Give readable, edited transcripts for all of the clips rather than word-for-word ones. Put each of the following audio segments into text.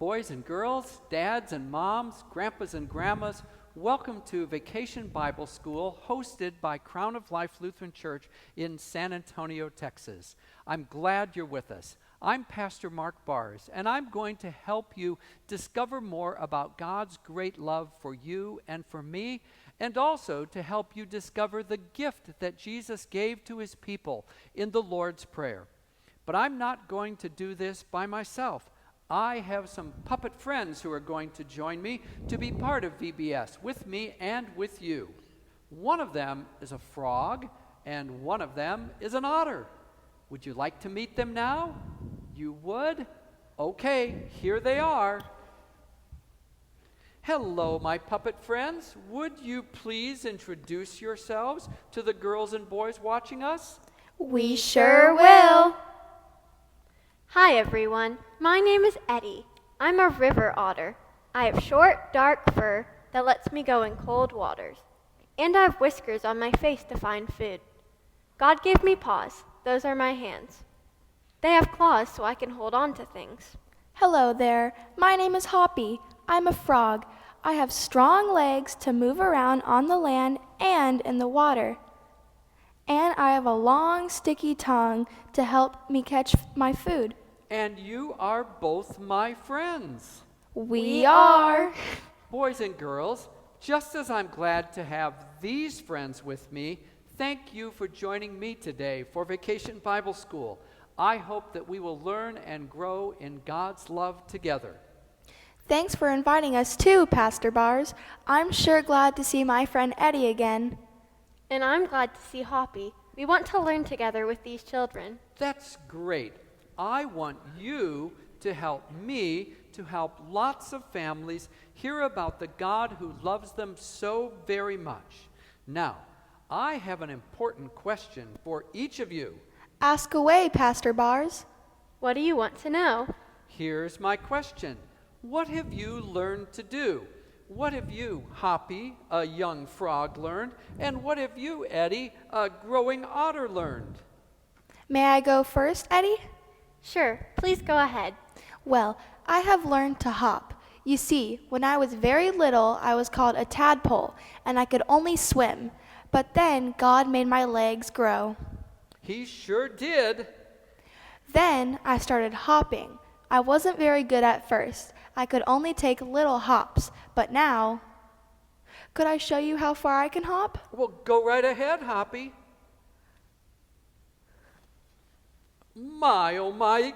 Boys and girls, dads and moms, grandpas and grandmas, welcome to Vacation Bible School hosted by Crown of Life Lutheran Church in San Antonio, Texas. I'm glad you're with us. I'm Pastor Mark Barz, and I'm going to help you discover more about God's great love for you and for me, and also to help you discover the gift that Jesus gave to his people in the Lord's Prayer. But I'm not going to do this by myself. I have some puppet friends who are going to join me to be part of VBS with me and with you. One of them is a frog, and one of them is an otter. Would you like to meet them now? You would? Okay, here they are. Hello, my puppet friends. Would you please introduce yourselves to the girls and boys watching us? We sure will. Hi everyone, my name is Eddie. I'm a river otter. I have short, dark fur that lets me go in cold waters. And I have whiskers on my face to find food. God gave me paws, those are my hands. They have claws so I can hold on to things. Hello there, my name is Hoppy. I'm a frog. I have strong legs to move around on the land and in the water. And I have a long, sticky tongue to help me catch my food. And you are both my friends. We are. Boys and girls, just as I'm glad to have these friends with me, thank you for joining me today for Vacation Bible School. I hope that we will learn and grow in God's love together. Thanks for inviting us too, Pastor Barz. I'm sure glad to see my friend Eddie again. And I'm glad to see Hoppy. We want to learn together with these children. That's great. I want you to help me to help lots of families hear about the God who loves them so very much. Now, I have an important question for each of you. Ask away, Pastor Barz. What do you want to know? Here's my question. What have you learned to do? What have you, Hoppy, a young frog, learned? And what have you, Eddie, a growing otter, learned? May I go first, Eddie? Sure, please go ahead. Well, I have learned to hop. You see, when I was very little, I was called a tadpole, and I could only swim. But then God made my legs grow. He sure did. Then I started hopping. I wasn't very good at first. I could only take little hops, but now... Could I show you how far I can hop? Well, go right ahead, Hoppy. My, oh my,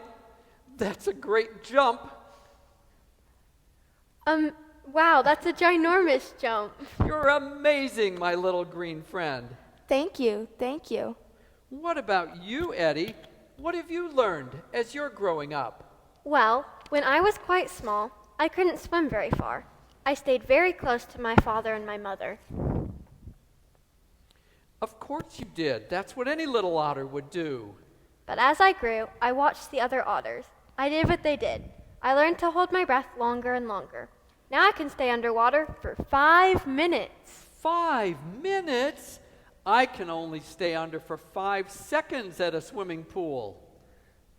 that's a great jump. Wow, that's a ginormous jump. You're amazing, my little green friend. Thank you, thank you. What about you, Eddie? What have you learned as you're growing up? Well, when I was quite small, I couldn't swim very far. I stayed very close to my father and my mother. Of course you did. That's what any little otter would do. But as I grew, I watched the other otters. I did what they did. I learned to hold my breath longer and longer. Now I can stay underwater for 5 minutes. 5 minutes? I can only stay under for 5 seconds at a swimming pool.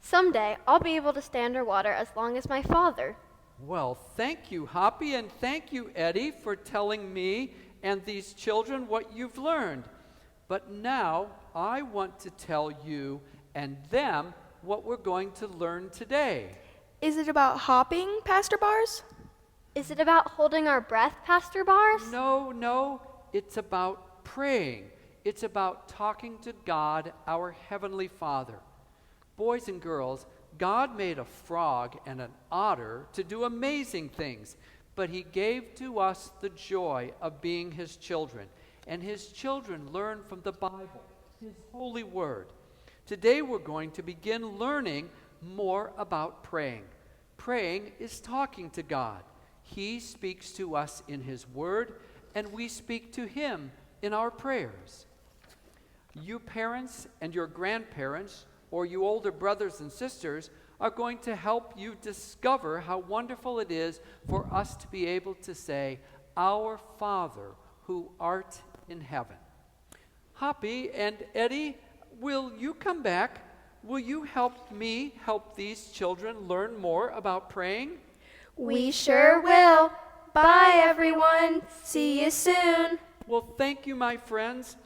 Someday, I'll be able to stay underwater as long as my father. Well, thank you, Hoppy, and thank you, Eddie, for telling me and these children what you've learned. But now, I want to tell you and them what we're going to learn today. Is it about hopping, Pastor Barz? Is it about holding our breath, Pastor Barz? No, it's about praying. It's about talking to God, our Heavenly Father. Boys and girls, God made a frog and an otter to do amazing things, but he gave to us the joy of being his children. And his children learn from the Bible, his holy word. Today we're going to begin learning more about praying. Praying is talking to God. He speaks to us in his word, and we speak to him in our prayers. You parents and your grandparents, or you older brothers and sisters, are going to help you discover how wonderful it is for us to be able to say, Our Father, who art in heaven. Hoppy and Eddie, will you come back? Will you help me help these children learn more about praying? We sure will. Bye, everyone. See you soon. Well, thank you, my friends.